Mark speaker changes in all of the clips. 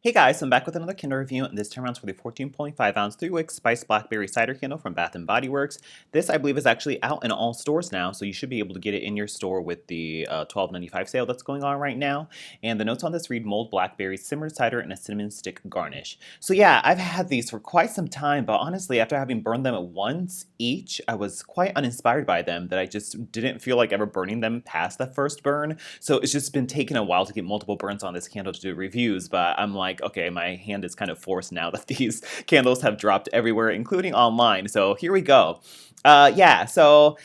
Speaker 1: Hey guys, I'm back with another candle review, and this time around for the 14.5 ounce 3-wick Spiced Blackberry Cider candle from Bath & Body Works. This, I believe, is actually out in all stores now, so you should be able to get it in your store with the $12.95 sale that's going on right now. And the notes on this read mulled blackberry, simmered cider, and a cinnamon stick garnish. So yeah, I've had these for quite some time, but honestly, after having burned them at once each, I was quite uninspired by them, that I just didn't feel like ever burning them past the first burn. So it's just been taking a while to get multiple burns on this candle to do reviews, but I'm like, okay, my hand is kind of forced now that these candles have dropped everywhere, including online. So here we go. Yeah, so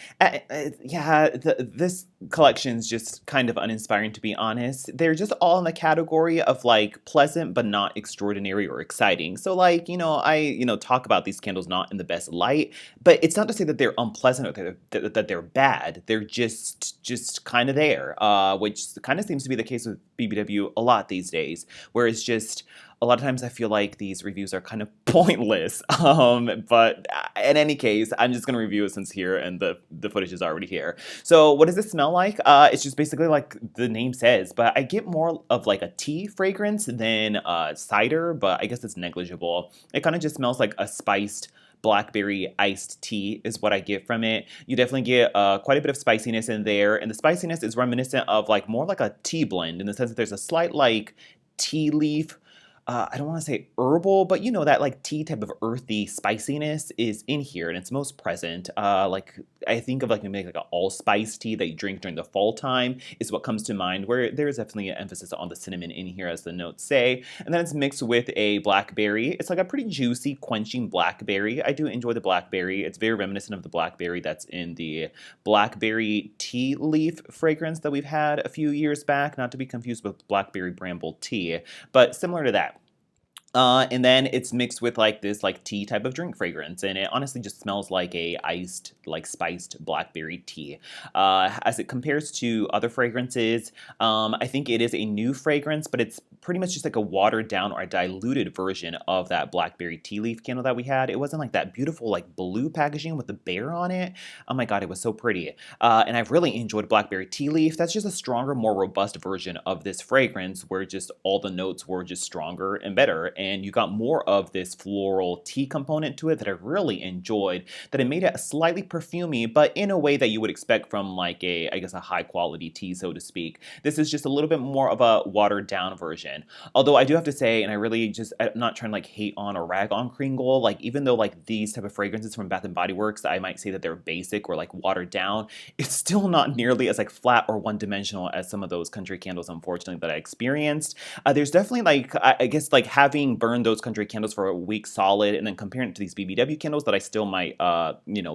Speaker 1: yeah, this collection's just kind of uninspiring, to be honest. They're just all in the category of like pleasant but not extraordinary or exciting. So like, I talk about these candles not in the best light, but it's not to say that they're unpleasant or that they're bad. They're just kind of there, which kind of seems to be the case with BBW a lot these days, where it's just a lot of times I feel like these reviews are kind of pointless. But in any case, I'm just going to review it since here and the footage is already here. So what does it smell like? It's just basically like the name says, but I get more of like a tea fragrance than cider, but I guess it's negligible. It kind of just smells like a spiced blackberry iced tea is what I get from it. You definitely get quite a bit of spiciness in there, and the spiciness is reminiscent of like more like a tea blend in the sense that there's a slight like tea leaf. I don't want to say herbal, but that like tea type of earthy spiciness is in here, and it's most present. Like I think of like maybe like an allspice tea that you drink during the fall time is what comes to mind. Where there is definitely an emphasis on the cinnamon in here, as the notes say, and then it's mixed with a blackberry. It's like a pretty juicy, quenching blackberry. I do enjoy the blackberry. It's very reminiscent of the blackberry that's in the blackberry tea leaf fragrance that we've had a few years back, not to be confused with blackberry bramble tea, but similar to that. And then it's mixed with like this like tea type of drink fragrance, and it honestly just smells like a iced, like spiced blackberry tea. As it compares to other fragrances, I think it is a new fragrance, but it's pretty much just like a watered down or a diluted version of that blackberry tea leaf candle that we had. It wasn't like that beautiful like blue packaging with the bear on it. Oh my god, it was so pretty. And I've really enjoyed blackberry tea leaf. That's just a stronger, more robust version of this fragrance, where just all the notes were just stronger and better, and you got more of this floral tea component to it that I really enjoyed, that it made it slightly perfumey, but in a way that you would expect from like I guess a high quality tea, so to speak. This is just a little bit more of a watered down version. Although I do have to say, and I'm not trying to like hate on or rag on Kringle, like even though like these type of fragrances from Bath & Body Works, I might say that they're basic or like watered down, it's still not nearly as like flat or one-dimensional as some of those country candles, unfortunately, that I experienced. There's definitely like, I guess like having burned those country candles for a week solid and then comparing it to these BBW candles that I still might,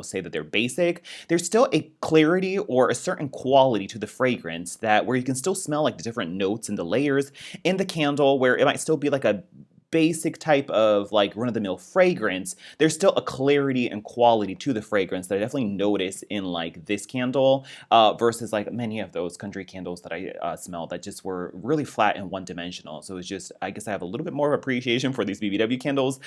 Speaker 1: say that they're basic, there's still a clarity or a certain quality to the fragrance that where you can still smell like the different notes and the layers in the candle, where it might still be like a basic type of like run-of-the-mill fragrance. There's still a clarity and quality to the fragrance that I definitely notice in like this candle versus like many of those country candles that I smelled that just were really flat and one-dimensional. So it's just, I guess I have a little bit more of appreciation for these BBW candles,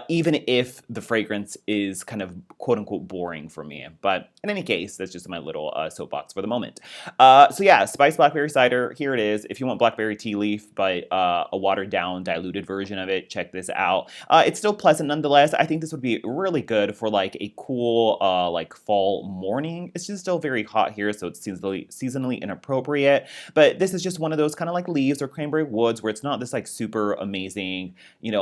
Speaker 1: even if the fragrance is kind of quote-unquote boring for me. But in any case, that's just my little soapbox for the moment. So yeah, Spiced Blackberry Cider, here it is. If you want blackberry tea leaf, but a watered-down, diluted version of it, check this out. It's still pleasant nonetheless. I think this would be really good for like a cool like fall morning. It's just still very hot here, so it's seasonally inappropriate. But this is just one of those kind of like leaves or cranberry woods where it's not this like super amazing,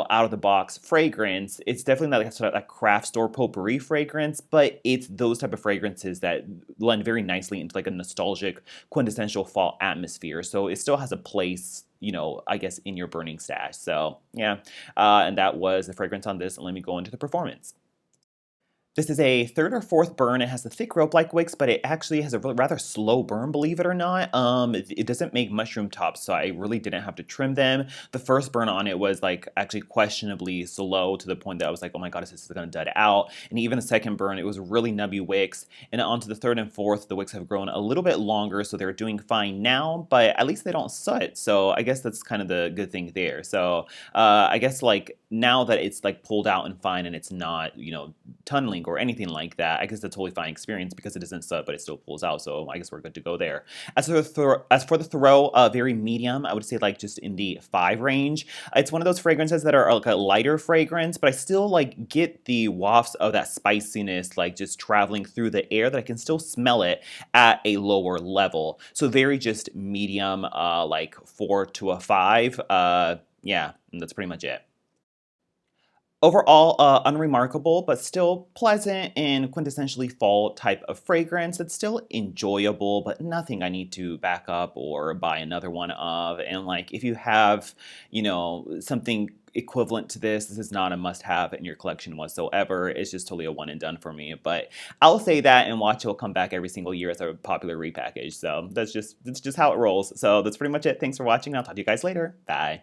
Speaker 1: out of the box fragrance. It's definitely not like sort of like craft store potpourri fragrance, but it's those type of fragrances that blend very nicely into like a nostalgic, quintessential fall atmosphere. So it still has a place, I guess, in your burning stash. So yeah, and that was the fragrance on this, and let me go into the performance. This is a third or fourth burn. It has the thick rope-like wicks, but it actually has a rather slow burn, believe it or not. It doesn't make mushroom tops, so I really didn't have to trim them. The first burn on it was like actually questionably slow to the point that I was like, oh my god, this is going to dud out. And even the second burn, it was really nubby wicks. And onto the third and fourth, the wicks have grown a little bit longer, so they're doing fine now, but at least they don't soot. So I guess that's kind of the good thing there. So I guess like now that it's like pulled out and fine and it's not, tunneling or anything like that, I guess it's a totally fine experience because it isn't sub, but it still pulls out. So I guess we're good to go there. As for the throw, very medium. I would say like just in the 5 range. It's one of those fragrances that are like a lighter fragrance, but I still like get the wafts of that spiciness, like just traveling through the air, that I can still smell it at a lower level. So very just medium, like 4 to a 5. Yeah, that's pretty much it. Overall, unremarkable, but still pleasant and quintessentially fall type of fragrance. It's still enjoyable, but nothing I need to back up or buy another one of. And like, if you have, something equivalent to this is not a must-have in your collection whatsoever. It's just totally a one and done for me. But I'll say that and watch it'll come back every single year as a popular repackage. So that's just how it rolls. So that's pretty much it. Thanks for watching. I'll talk to you guys later. Bye.